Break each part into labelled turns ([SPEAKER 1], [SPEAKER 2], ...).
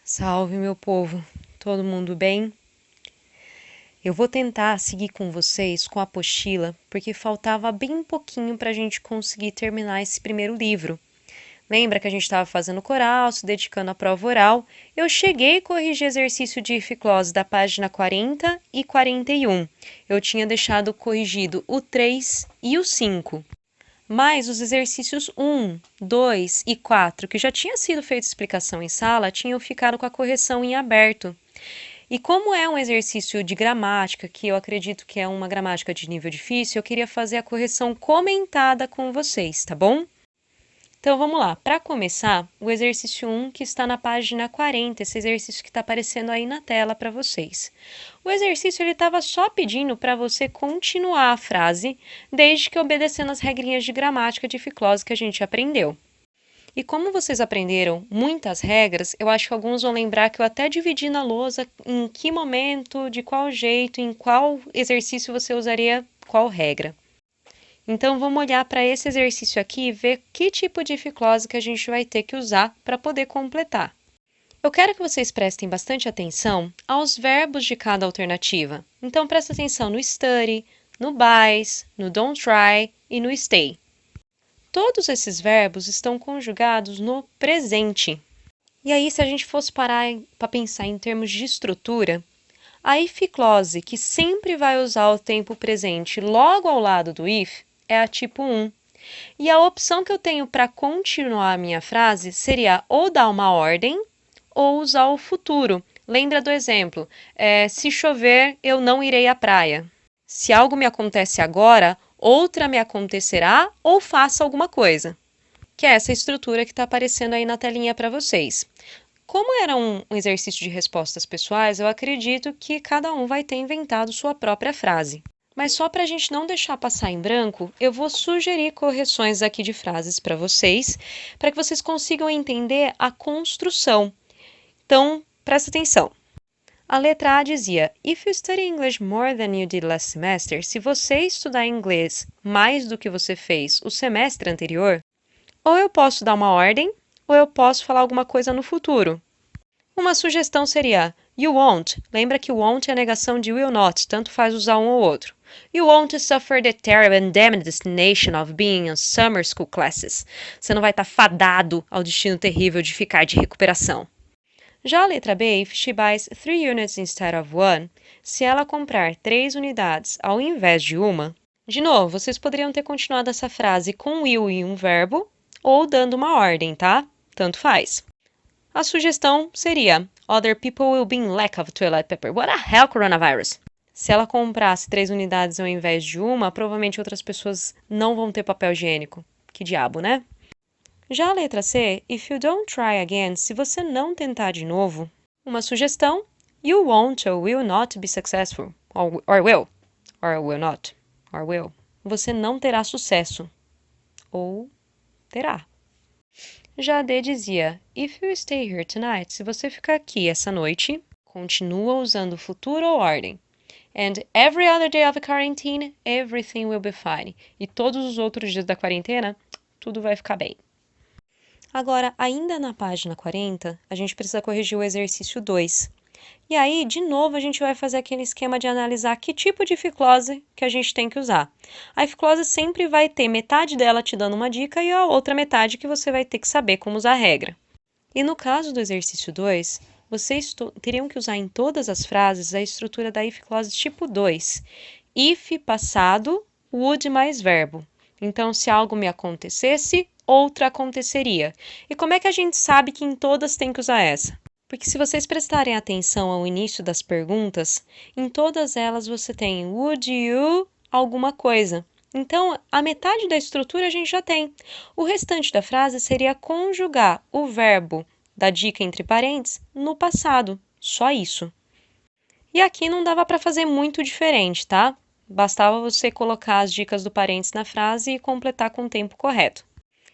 [SPEAKER 1] Salve, meu povo! Todo mundo bem? Eu vou tentar seguir com vocês com a apostila, porque faltava bem pouquinho para a gente conseguir terminar esse primeiro livro. Lembra que a gente estava fazendo coral, se dedicando à prova oral? Eu cheguei a corrigir exercício de Ificlose da página 40 e 41. Eu tinha deixado corrigido o 3 e o 5. Mas os exercícios 1, 2 e 4, que já tinha sido feita explicação em sala, tinham ficado com a correção em aberto. E como é um exercício de gramática, que eu acredito que é uma gramática de nível difícil, eu queria fazer a correção comentada com vocês, tá bom? Então vamos lá. Para começar, o exercício 1, que está na página 40, esse exercício que está aparecendo aí na tela para vocês. O exercício ele estava só pedindo para você continuar a frase, desde que obedecendo as regrinhas de gramática de Ificlose que a gente aprendeu. E como vocês aprenderam muitas regras, eu acho que alguns vão lembrar que eu até dividi na lousa em que momento, de qual jeito, em qual exercício você usaria qual regra. Então, vamos olhar para esse exercício aqui e ver que tipo de Ificlose que a gente vai ter que usar para poder completar. Eu quero que vocês prestem bastante atenção aos verbos de cada alternativa. Então, presta atenção no study, no buys, no don't try e no stay. Todos esses verbos estão conjugados no presente. E aí, se a gente fosse parar para pensar em termos de estrutura, a if-clause, que sempre vai usar o tempo presente logo ao lado do if, é a tipo 1. E a opção que eu tenho para continuar a minha frase seria ou dar uma ordem ou usar o futuro. Lembra do exemplo? Se chover, eu não irei à praia. Se algo me acontece agora, outra me acontecerá ou faça alguma coisa. Que é essa estrutura que está aparecendo aí na telinha para vocês. Como era um exercício de respostas pessoais, eu acredito que cada um vai ter inventado sua própria frase. Mas só para a gente não deixar passar em branco, eu vou sugerir correções aqui de frases para vocês que vocês consigam entender a construção. Então, presta atenção. A letra A dizia, if you study English more than you did last semester, se você estudar inglês mais do que você fez o semestre anterior, ou eu posso dar uma ordem, ou eu posso falar alguma coisa no futuro. Uma sugestão seria, you won't. Lembra que won't é a negação de will not, tanto faz usar um ou outro. You won't suffer the terrible and damned destination of being in summer school classes. Você não vai estar fadado ao destino terrível de ficar de recuperação. Já a letra B, if she buys 3 units instead of 1, se ela comprar 3 unidades ao invés de uma, de novo, vocês poderiam ter continuado essa frase com will e um verbo, ou dando uma ordem, tá? Tanto faz. A sugestão seria, other people will be in lack of toilet paper. What the hell, coronavirus? Se ela comprasse 3 unidades ao invés de uma, provavelmente outras pessoas não vão ter papel higiênico. Que diabo, né? Já a letra C, if you don't try again, se você não tentar de novo, uma sugestão, you won't or will not be successful, or will not, or will. Você não terá sucesso, ou terá. Já a D dizia, if you stay here tonight, se você ficar aqui essa noite, continua usando o futuro ou ordem. And every other day of quarantine, everything will be fine. E todos os outros dias da quarentena, tudo vai ficar bem. Agora, ainda na página 40, a gente precisa corrigir o exercício 2. E aí, de novo, a gente vai fazer aquele esquema de analisar que tipo de Ificlose que a gente tem que usar. A Ificlose sempre vai ter metade dela te dando uma dica e a outra metade que você vai ter que saber como usar a regra. E no caso do exercício 2, vocês teriam que usar em todas as frases a estrutura da Ificlose tipo 2. If passado, would mais verbo. Então, se algo me acontecesse, outra aconteceria. E como é que a gente sabe que em todas tem que usar essa? Porque se vocês prestarem atenção ao início das perguntas, em todas elas você tem would you alguma coisa. Então, a metade da estrutura a gente já tem. O restante da frase seria conjugar o verbo da dica entre parênteses no passado. Só isso. E aqui não dava para fazer muito diferente, tá? Bastava você colocar as dicas do parênteses na frase e completar com o tempo correto.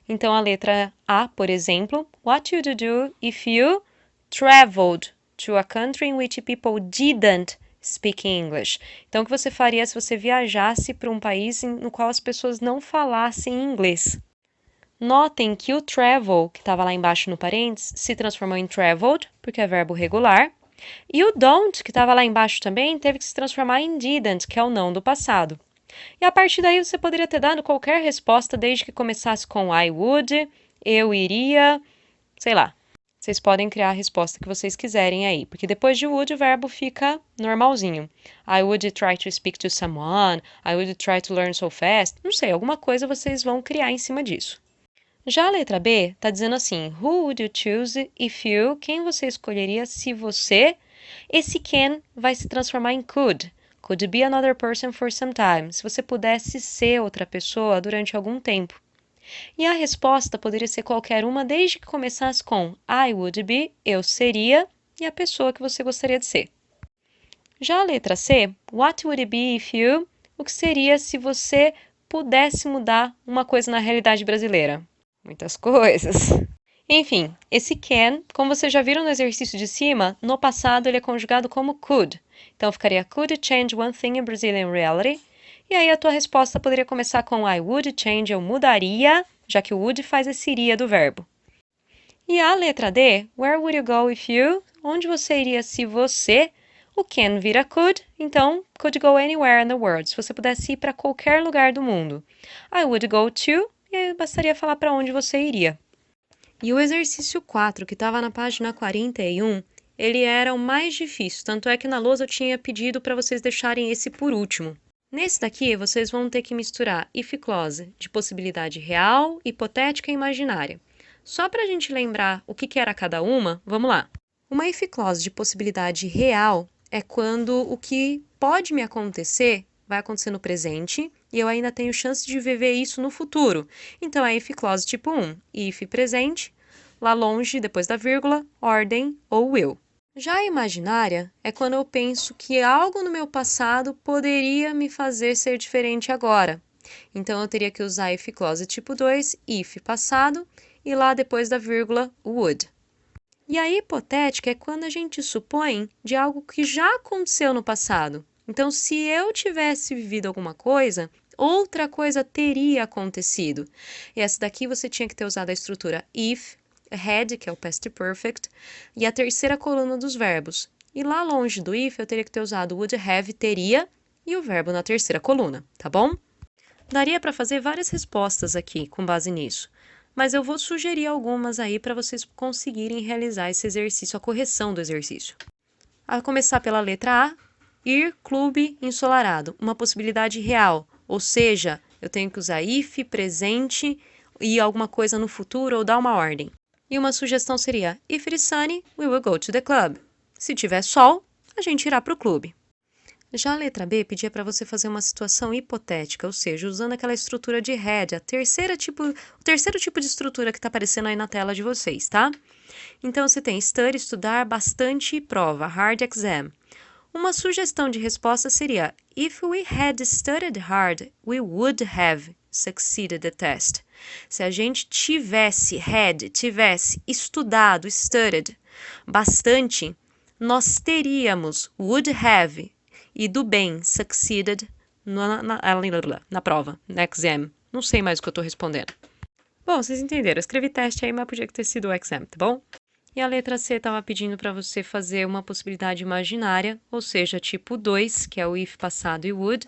[SPEAKER 1] Então, a letra A, por exemplo, what would you do if you traveled to a country in which people didn't speak English? Então, o que você faria se você viajasse para um país no qual as pessoas não falassem inglês? Notem que o travel, que estava lá embaixo no parênteses, se transformou em traveled, porque é verbo regular. E o don't, que estava lá embaixo também, teve que se transformar em didn't, que é o não do passado. E a partir daí você poderia ter dado qualquer resposta desde que começasse com I would, eu iria, sei lá. Vocês podem criar a resposta que vocês quiserem aí, porque depois de would o verbo fica normalzinho. I would try to speak to someone, I would try to learn so fast. Não sei, alguma coisa vocês vão criar em cima disso. Já a letra B está dizendo assim, who would you choose if you, quem você escolheria se você, esse can vai se transformar em could. Could be another person for some time, se você pudesse ser outra pessoa durante algum tempo. E a resposta poderia ser qualquer uma desde que começasse com I would be, eu seria, e a pessoa que você gostaria de ser. Já a letra C, what would it be if you, o que seria se você pudesse mudar uma coisa na realidade brasileira? Muitas coisas. Enfim, esse can, como vocês já viram no exercício de cima, no passado ele é conjugado como could. Então ficaria could change one thing in Brazilian reality. E aí a tua resposta poderia começar com I would change, eu mudaria, já que o would faz esse iria do verbo. E a letra D, where would you go if you? Onde você iria se você? O can vira could, então could go anywhere in the world. Se você pudesse ir para qualquer lugar do mundo. I would go to, e aí bastaria falar para onde você iria. E o exercício 4, que estava na página 41, ele era o mais difícil, tanto é que na lousa eu tinha pedido para vocês deixarem esse por último. Nesse daqui, vocês vão ter que misturar if clause de possibilidade real, hipotética e imaginária. Só para a gente lembrar o que era cada uma, vamos lá. Uma if clause de possibilidade real é quando o que pode me acontecer vai acontecer no presente e eu ainda tenho chance de viver isso no futuro. Então, é if clause tipo 1, if presente, lá longe, depois da vírgula, ordem ou will. Já a imaginária é quando eu penso que algo no meu passado poderia me fazer ser diferente agora. Então, eu teria que usar if clause tipo 2, if passado, e lá depois da vírgula, would. E a hipotética é quando a gente supõe de algo que já aconteceu no passado. Então, se eu tivesse vivido alguma coisa, outra coisa teria acontecido. E essa daqui você tinha que ter usado a estrutura if, had, que é o past perfect, e a terceira coluna dos verbos. E lá longe do if, eu teria que ter usado would have, teria, e o verbo na terceira coluna, tá bom? Daria para fazer várias respostas aqui com base nisso, mas eu vou sugerir algumas aí para vocês conseguirem realizar esse exercício, a correção do exercício. A começar pela letra A, ir clube ensolarado, uma possibilidade real, ou seja, eu tenho que usar if, presente, e alguma coisa no futuro ou dar uma ordem. E uma sugestão seria, if it is sunny, we will go to the club. Se tiver sol, a gente irá para o clube. Já a letra B pedia para você fazer uma situação hipotética, ou seja, usando aquela estrutura de had, o terceiro tipo de estrutura que está aparecendo aí na tela de vocês, tá? Então, você tem study, estudar, bastante e prova, hard exam. Uma sugestão de resposta seria, if we had studied hard, we would have succeeded the test. Se a gente tivesse estudado, studied, bastante, nós teríamos, would have, ido bem, succeeded, na prova, no exam. Não sei mais o que eu estou respondendo. Bom, vocês entenderam, eu escrevi teste aí, mas podia ter sido o exam, tá bom? E a letra C estava pedindo para você fazer uma possibilidade imaginária, ou seja, tipo 2, que é o if passado e would.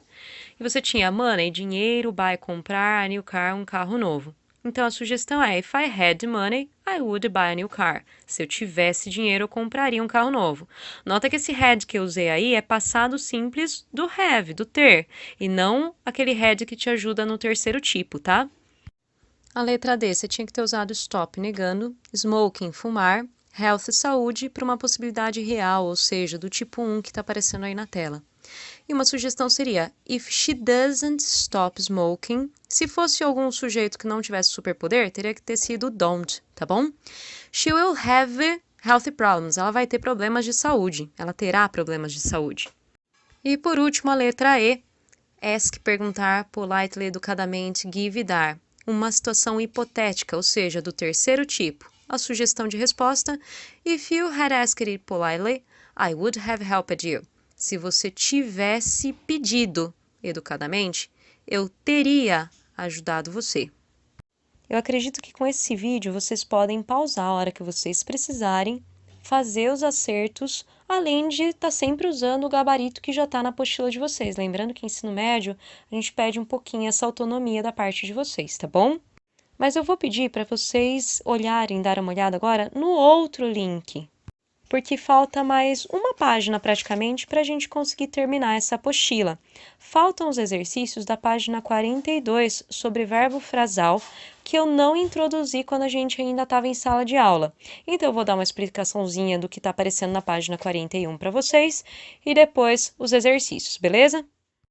[SPEAKER 1] E você tinha money, dinheiro, buy, comprar, a new car, um carro novo. Então a sugestão é, if I had money, I would buy a new car. Se eu tivesse dinheiro, eu compraria um carro novo. Nota que esse had que eu usei aí é passado simples do have, do ter, e não aquele had que te ajuda no terceiro tipo, tá? A letra D, você tinha que ter usado stop, negando, smoking, fumar, health, saúde, para uma possibilidade real, ou seja, do tipo 1 que está aparecendo aí na tela. E uma sugestão seria, if she doesn't stop smoking, se fosse algum sujeito que não tivesse superpoder, teria que ter sido don't, tá bom? She will have health problems, ela vai ter problemas de saúde, ela terá problemas de saúde. E por último, a letra E, ask, perguntar, politely, educadamente, give e dar. Uma situação hipotética, ou seja, do terceiro tipo. A sugestão de resposta, if you had asked it politely, I would have helped you. Se você tivesse pedido educadamente, eu teria ajudado você. Eu acredito que com esse vídeo vocês podem pausar a hora que vocês precisarem, fazer os acertos, além de estar sempre usando o gabarito que já está na apostila de vocês. Lembrando que ensino médio, a gente pede um pouquinho essa autonomia da parte de vocês, tá bom? Mas eu vou pedir para vocês olharem, dar uma olhada agora no outro link, porque falta mais uma página praticamente para a gente conseguir terminar essa apostila. Faltam os exercícios da página 42 sobre verbo frasal, que eu não introduzi quando a gente ainda estava em sala de aula. Então eu vou dar uma explicaçãozinha do que está aparecendo na página 41 para vocês e depois os exercícios, beleza?